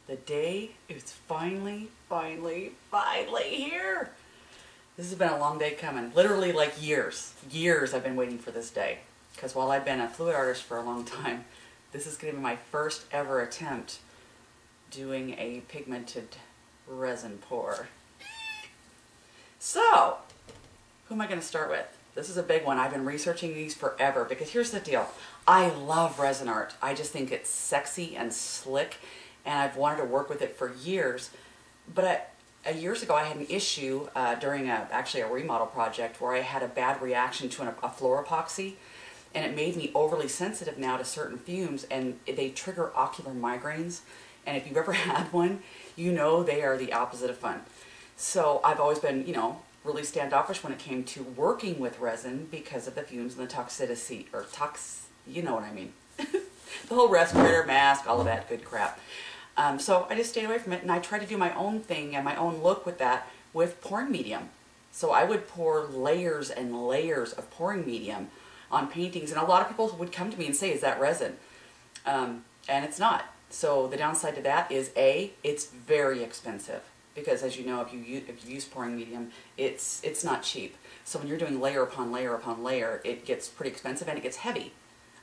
The day is finally here. This has been a long day coming. Literally like years I've been waiting for this day. Because while I've been a fluid artist for a long time, this is going to be my first ever attempt doing a pigmented resin pour. So, who am I going to start with? This is a big one. I've been researching these forever because here's the deal. I love resin art. I just think it's sexy and slick, and I've wanted to work with it for years. But years ago I had an issue during actually a remodel project where I had a bad reaction to a floor epoxy, and it made me overly sensitive now to certain fumes, and they trigger ocular migraines. And if you've ever had one, you know they are the opposite of fun. So I've always been, really standoffish when it came to working with resin because of the fumes and the toxicity, or you know what I mean. The whole respirator, mask, all of that good crap. So I just stayed away from it, and I tried to do my own thing and my own look with that with pouring medium. So I would pour layers and layers of pouring medium on paintings, and a lot of people would come to me and say, is that resin? And it's not. So the downside to that is it's very expensive. Because as you know, if you use pouring medium, it's not cheap. So when you're doing layer upon layer upon layer, it gets pretty expensive and it gets heavy.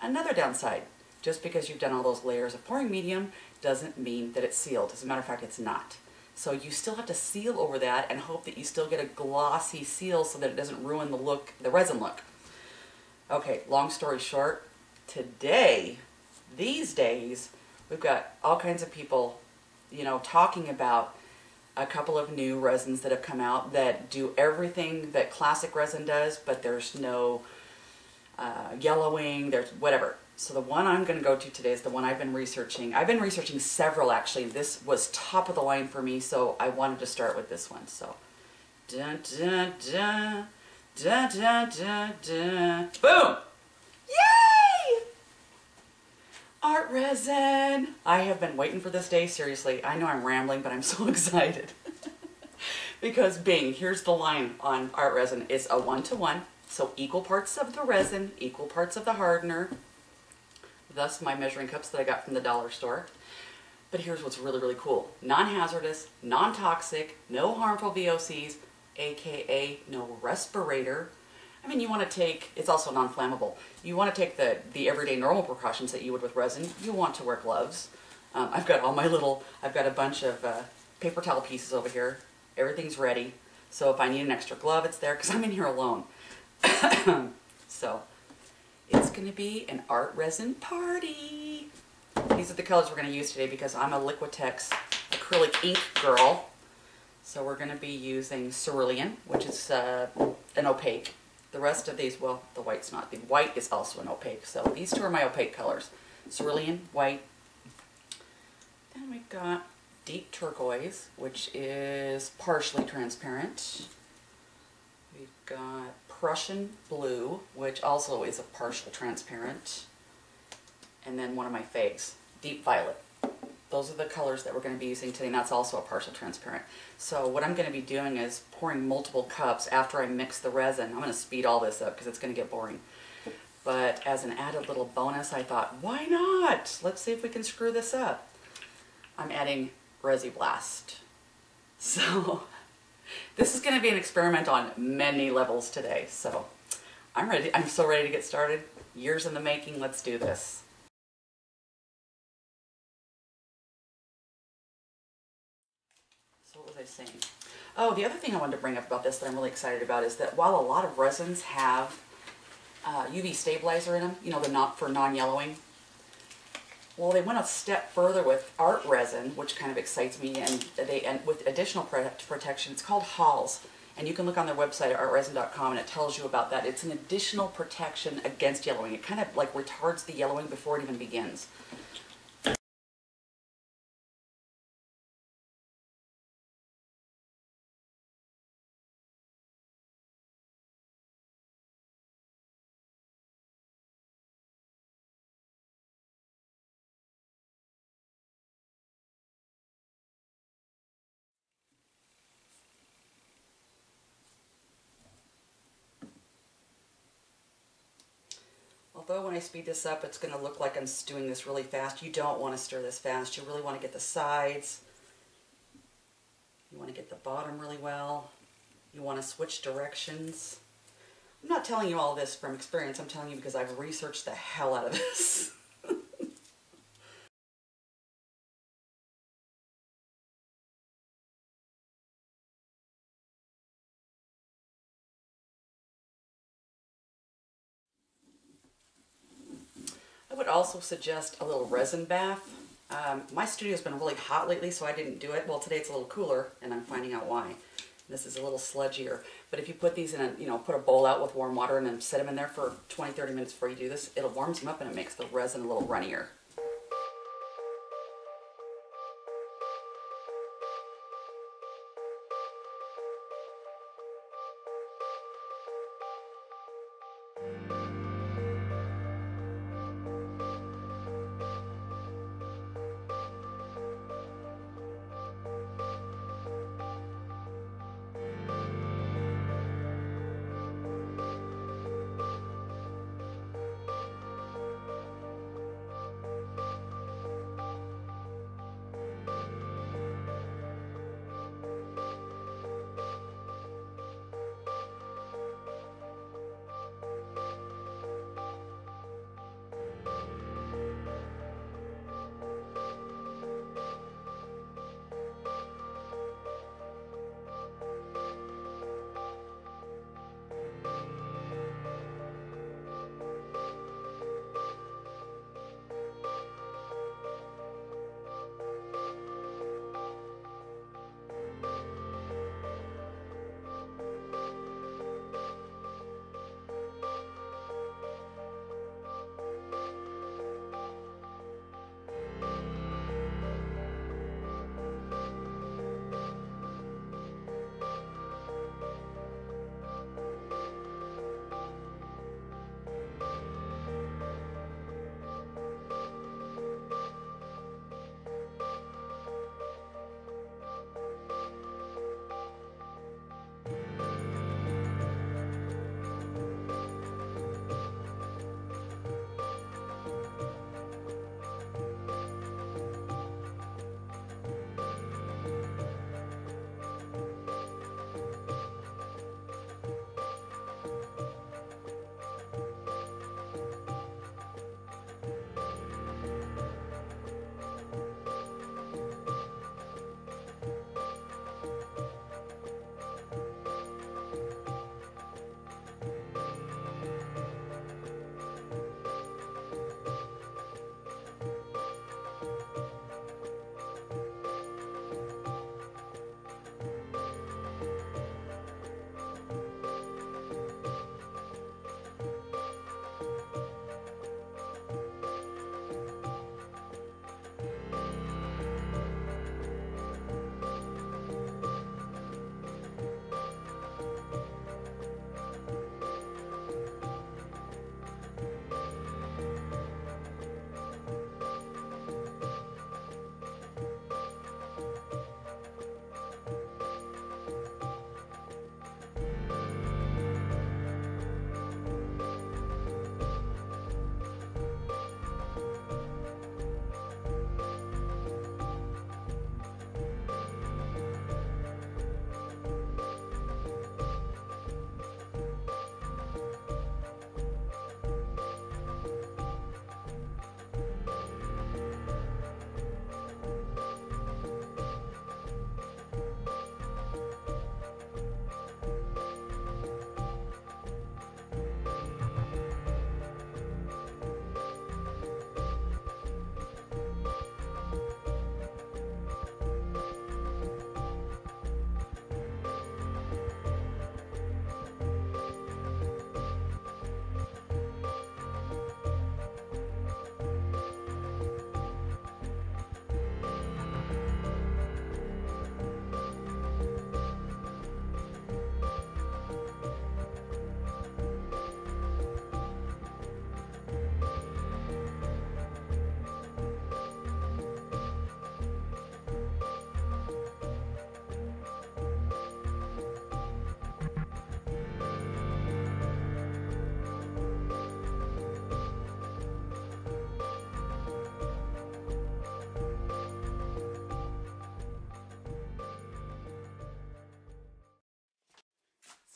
Another downside, just because you've done all those layers of pouring medium doesn't mean that it's sealed. As a matter of fact, it's not. So you still have to seal over that and hope that you still get a glossy seal so that it doesn't ruin the look, the resin look. Okay, long story short, these days, we've got all kinds of people, talking about a couple of new resins that have come out that do everything that classic resin does, but there's no yellowing, there's whatever. So the one I'm going to go to today is the one I've been researching. I've been researching several actually. This was top of the line for me, so I wanted to start with this one. So, dun, dun, dun, dun, dun, dun, dun. Boom! Yay! ArtResin! I have been waiting for this day, seriously. I know I'm rambling, but I'm so excited. Because bing, here's the line on ArtResin. It's a 1-to-1, so equal parts of the resin, equal parts of the hardener. Thus my measuring cups that I got from the dollar store. But here's what's really, really cool. Non-hazardous, non-toxic, no harmful VOCs, aka no respirator. I mean, you want to take, it's also non-flammable. You want to take the everyday normal precautions that you would with resin. You want to wear gloves. I've got I've got a bunch of paper towel pieces over here. Everything's ready. So if I need an extra glove, it's there because I'm in here alone. So it's going to be an ArtResin party. These are the colors we're going to use today because I'm a Liquitex acrylic ink girl. So we're going to be using cerulean, which is an opaque. The rest of these, well, the white's not. The white is also an opaque. So these two are my opaque colors. Cerulean, white. Then we've got deep turquoise, which is partially transparent. We've got Prussian blue, which also is a partial transparent. And then one of my faves, deep violet. Those are the colors that we're going to be using today, and that's also a partial transparent. So what I'm going to be doing is pouring multiple cups after I mix the resin. I'm going to speed all this up because it's going to get boring. But as an added little bonus, I thought, why not? Let's see if we can screw this up. I'm adding Resi Blast. So this is going to be an experiment on many levels today. So I'm ready. I'm so ready to get started. Years in the making. Let's do this. So what was I saying? Oh, the other thing I wanted to bring up about this that I'm really excited about is that while a lot of resins have UV stabilizer in them, they're not for non-yellowing. Well, they went a step further with ArtResin, which kind of excites me, and with additional protection. It's called Halls, and you can look on their website at artresin.com, and it tells you about that. It's an additional protection against yellowing. It kind of like retards the yellowing before it even begins. Although when I speed this up, it's going to look like I'm doing this really fast. You don't want to stir this fast. You really want to get the sides. You want to get the bottom really well. You want to switch directions. I'm not telling you all this from experience. I'm telling you because I've researched the hell out of this. I would also suggest a little resin bath. My studio's been really hot lately, so I didn't do it. Well, today it's a little cooler, and I'm finding out why. This is a little sludgier. But if you put these in a, put a bowl out with warm water and then set them in there for 20-30 minutes before you do this, it warms them up and it makes the resin a little runnier.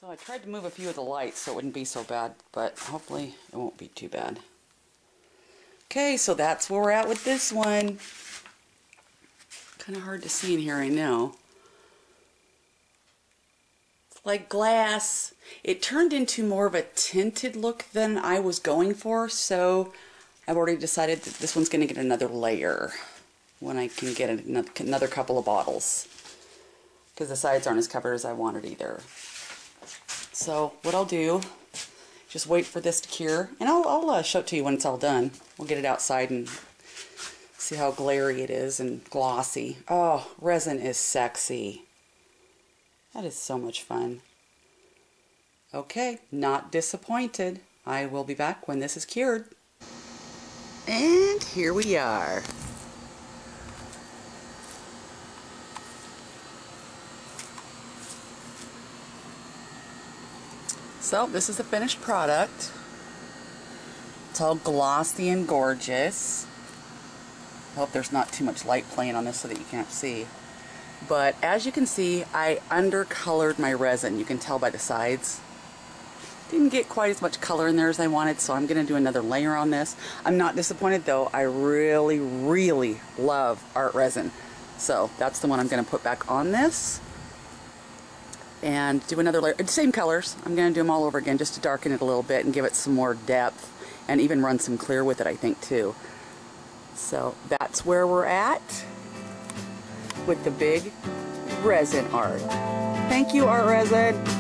So I tried to move a few of the lights so it wouldn't be so bad, but hopefully it won't be too bad. Okay, so that's where we're at with this one. Kind of hard to see in here, I know. It's like glass. It turned into more of a tinted look than I was going for, so I've already decided that this one's going to get another layer when I can get another couple of bottles, because the sides aren't as covered as I wanted either. So what I'll do, just wait for this to cure, and I'll show it to you when it's all done. We'll get it outside and see how glary it is and glossy. Oh, resin is sexy. That is so much fun. Okay, not disappointed. I will be back when this is cured. And here we are. So this is the finished product. It's all glossy and gorgeous. I hope there's not too much light playing on this so that you can't see. But as you can see, I undercolored my resin. You can tell by the sides. Didn't get quite as much color in there as I wanted, so I'm going to do another layer on this. I'm not disappointed though. I really, really love ArtResin. So that's the one I'm going to put back on this. And do another layer. Same colors. I'm going to do them all over again just to darken it a little bit and give it some more depth, and even run some clear with it, I think, too. So that's where we're at with the big resin art. Thank you, ArtResin.